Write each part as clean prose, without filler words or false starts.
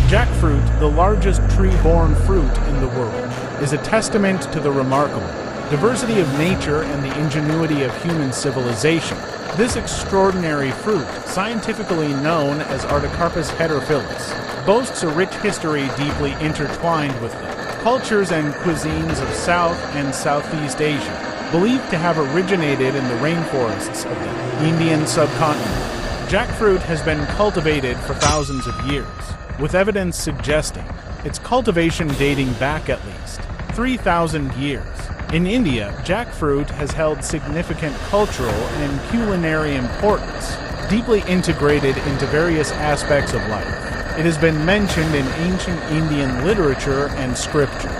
Jackfruit, the largest tree-borne fruit in the world, is a testament to the remarkable diversity of nature and the ingenuity of human civilization. This extraordinary fruit, scientifically known as Artocarpus heterophyllus, boasts a rich history deeply intertwined with the cultures and cuisines of South and Southeast Asia, believed to have originated in the rainforests of the Indian subcontinent. Jackfruit has been cultivated for thousands of years, with evidence suggesting its cultivation dating back at least 3,000 years. In India, jackfruit has held significant cultural and culinary importance, deeply integrated into various aspects of life. It has been mentioned in ancient Indian literature and scriptures,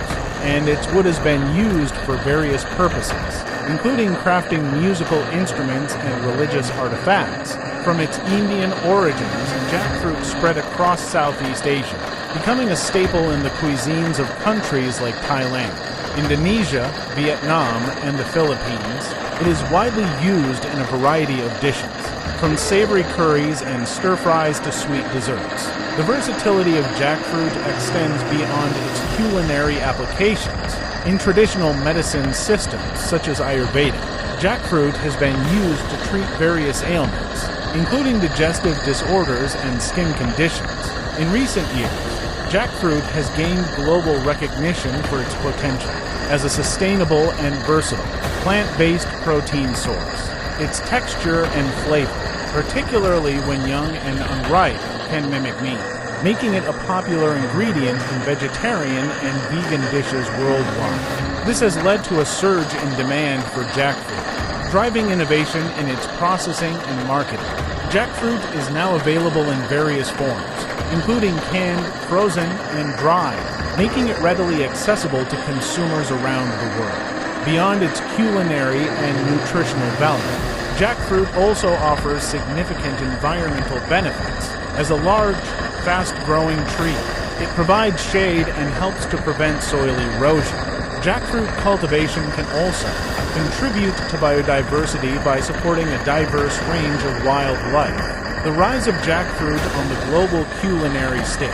and its wood has been used for various purposes, including crafting musical instruments and religious artifacts. From its Indian origins, jackfruit spread across Southeast Asia, becoming a staple in the cuisines of countries like Thailand, Indonesia, Vietnam, and the Philippines. It is widely used in a variety of dishes, from savory curries and stir-fries to sweet desserts. The versatility of jackfruit extends beyond its culinary applications. In traditional medicine systems, such as Ayurveda, jackfruit has been used to treat various ailments, including digestive disorders and skin conditions. In recent years, jackfruit has gained global recognition for its potential as a sustainable and versatile plant-based protein source. Its texture and flavor, particularly when young and unripe, can mimic meat, making it a popular ingredient in vegetarian and vegan dishes worldwide. This has led to a surge in demand for jackfruit, driving innovation in its processing and marketing. Jackfruit is now available in various forms, including canned, frozen, and dried, making it readily accessible to consumers around the world. Beyond its culinary and nutritional value, jackfruit also offers significant environmental benefits. As a large, fast-growing tree, it provides shade and helps to prevent soil erosion. Jackfruit cultivation can also contribute to biodiversity by supporting a diverse range of wildlife. The rise of jackfruit on the global culinary stage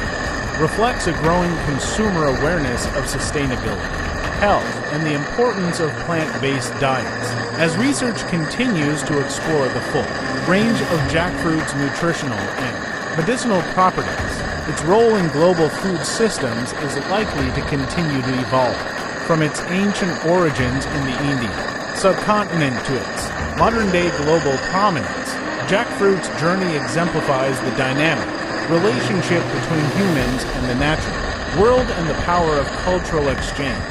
reflects a growing consumer awareness of sustainability, health, and the importance of plant-based diets. As research continues to explore the full range of jackfruit's nutritional and medicinal properties, its role in global food systems is likely to continue to evolve. From its ancient origins in the Indian subcontinent to its modern-day global prominence, jackfruit's journey exemplifies the dynamic relationship between humans and the natural world and the power of cultural exchange.